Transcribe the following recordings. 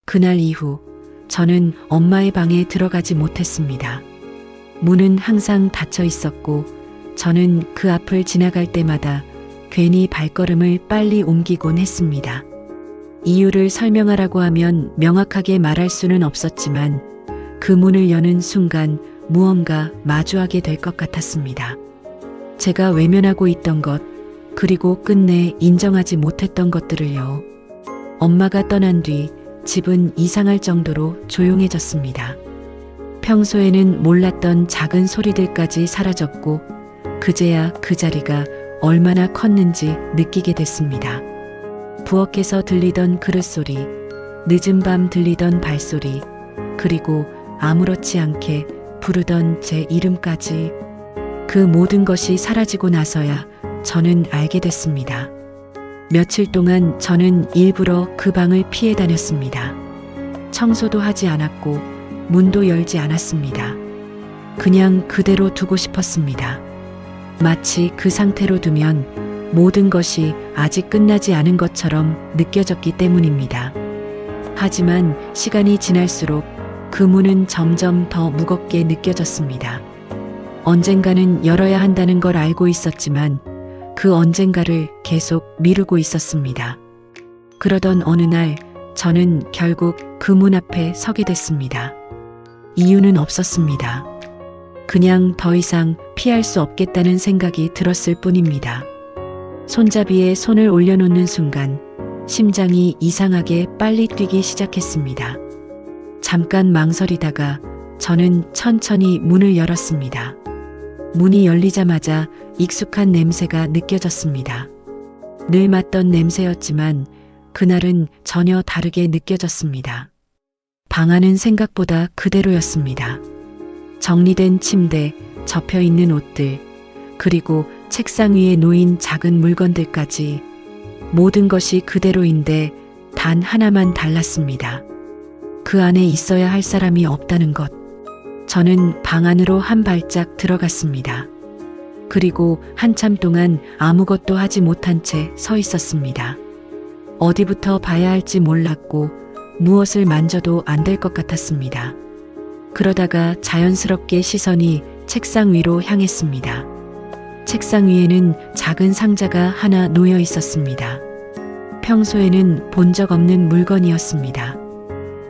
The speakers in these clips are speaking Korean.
그날 이후 저는 엄마의 방에 들어가지 못했습니다. 문은 항상 닫혀 있었고 저는 그 앞을 지나갈 때마다 괜히 발걸음을 빨리 옮기곤 했습니다. 이유를 설명하라고 하면 명확하게 말할 수는 없었지만 그 문을 여는 순간 무언가 마주하게 될 것 같았습니다. 제가 외면하고 있던 것, 그리고 끝내 인정하지 못했던 것들을요. 엄마가 떠난 뒤 집은 이상할 정도로 조용해졌습니다. 평소에는 몰랐던 작은 소리들까지 사라졌고 그제야 그 자리가 얼마나 컸는지 느끼게 됐습니다. 부엌에서 들리던 그릇 소리, 늦은 밤 들리던 발소리, 그리고 아무렇지 않게 부르던 제 이름까지, 그 모든 것이 사라지고 나서야 저는 알게 됐습니다. 며칠 동안 저는 일부러 그 방을 피해 다녔습니다. 청소도 하지 않았고 문도 열지 않았습니다. 그냥 그대로 두고 싶었습니다. 마치 그 상태로 두면 모든 것이 아직 끝나지 않은 것처럼 느껴졌기 때문입니다. 하지만 시간이 지날수록 그 문은 점점 더 무겁게 느껴졌습니다. 언젠가는 열어야 한다는 걸 알고 있었지만 그 언젠가를 계속 미루고 있었습니다. 그러던 어느 날 저는 결국 그 문 앞에 서게 됐습니다. 이유는 없었습니다. 그냥 더 이상 피할 수 없겠다는 생각이 들었을 뿐입니다. 손잡이에 손을 올려놓는 순간 심장이 이상하게 빨리 뛰기 시작했습니다. 잠깐 망설이다가 저는 천천히 문을 열었습니다. 문이 열리자마자 익숙한 냄새가 느껴졌습니다. 늘 맡던 냄새였지만 그날은 전혀 다르게 느껴졌습니다. 방 안은 생각보다 그대로였습니다. 정리된 침대, 접혀있는 옷들, 그리고 책상 위에 놓인 작은 물건들까지 모든 것이 그대로인데 단 하나만 달랐습니다. 그 안에 있어야 할 사람이 없다는 것. 저는 방 안으로 한 발짝 들어갔습니다. 그리고 한참 동안 아무것도 하지 못한 채 서 있었습니다. 어디부터 봐야 할지 몰랐고 무엇을 만져도 안 될 것 같았습니다. 그러다가 자연스럽게 시선이 책상 위로 향했습니다. 책상 위에는 작은 상자가 하나 놓여 있었습니다. 평소에는 본 적 없는 물건이었습니다.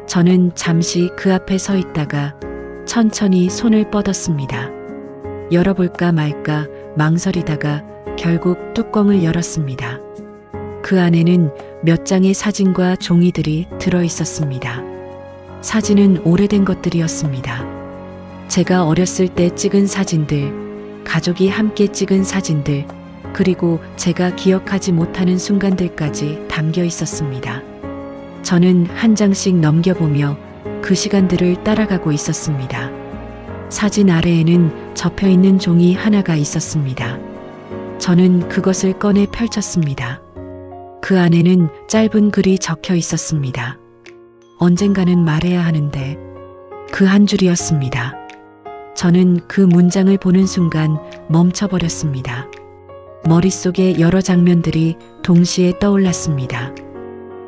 저는 잠시 그 앞에 서 있다가 천천히 손을 뻗었습니다. 열어볼까 말까 망설이다가 결국 뚜껑을 열었습니다. 그 안에는 몇 장의 사진과 종이들이 들어 있었습니다. 사진은 오래된 것들이었습니다. 제가 어렸을 때 찍은 사진들, 가족이 함께 찍은 사진들, 그리고 제가 기억하지 못하는 순간들까지 담겨 있었습니다. 저는 한 장씩 넘겨보며 그 시간들을 따라가고 있었습니다. 사진 아래에는 접혀있는 종이 하나가 있었습니다. 저는 그것을 꺼내 펼쳤습니다. 그 안에는 짧은 글이 적혀 있었습니다. 언젠가는 말해야 하는데, 그 한 줄이었습니다. 저는 그 문장을 보는 순간 멈춰버렸습니다. 머릿속에 여러 장면들이 동시에 떠올랐습니다.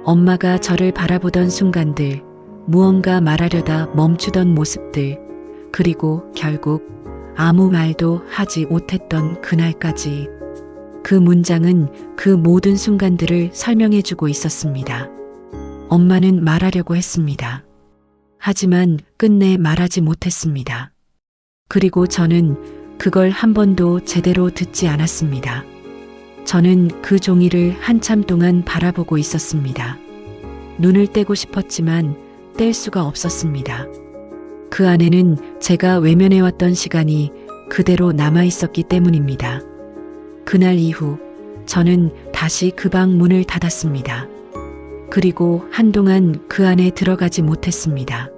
엄마가 저를 바라보던 순간들, 무언가 말하려다 멈추던 모습들, 그리고 결국 아무 말도 하지 못했던 그날까지. 그 문장은 그 모든 순간들을 설명해주고 있었습니다. 엄마는 말하려고 했습니다. 하지만 끝내 말하지 못했습니다. 그리고 저는 그걸 한 번도 제대로 듣지 않았습니다. 저는 그 종이를 한참 동안 바라보고 있었습니다. 눈을 떼고 싶었지만 뗄 수가 없었습니다. 그 안에는 제가 외면해왔던 시간이 그대로 남아 있었기 때문입니다. 그날 이후 저는 다시 그 방 문을 닫았습니다. 그리고 한동안 그 안에 들어가지 못했습니다.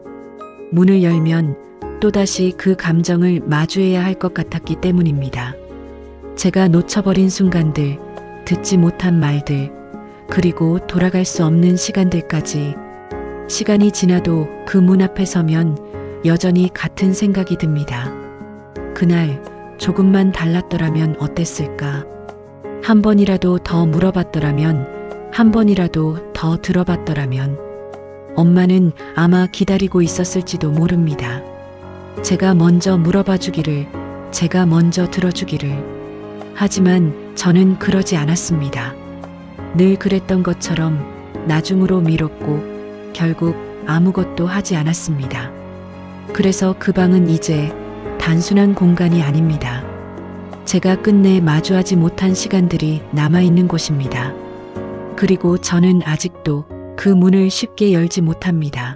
문을 열면 또다시 그 감정을 마주해야 할 것 같았기 때문입니다. 제가 놓쳐버린 순간들, 듣지 못한 말들, 그리고 돌아갈 수 없는 시간들까지. 시간이 지나도 그 문 앞에 서면 여전히 같은 생각이 듭니다. 그날 조금만 달랐더라면 어땠을까? 한 번이라도 더 물어봤더라면, 한 번이라도 더 들어봤더라면. 엄마는 아마 기다리고 있었을지도 모릅니다. 제가 먼저 물어봐 주기를, 제가 먼저 들어주기를. 하지만 저는 그러지 않았습니다. 늘 그랬던 것처럼 나중으로 미뤘고 결국 아무것도 하지 않았습니다. 그래서 그 방은 이제 단순한 공간이 아닙니다. 제가 끝내 마주하지 못한 시간들이 남아있는 곳입니다. 그리고 저는 아직도 그 문을 쉽게 열지 못합니다.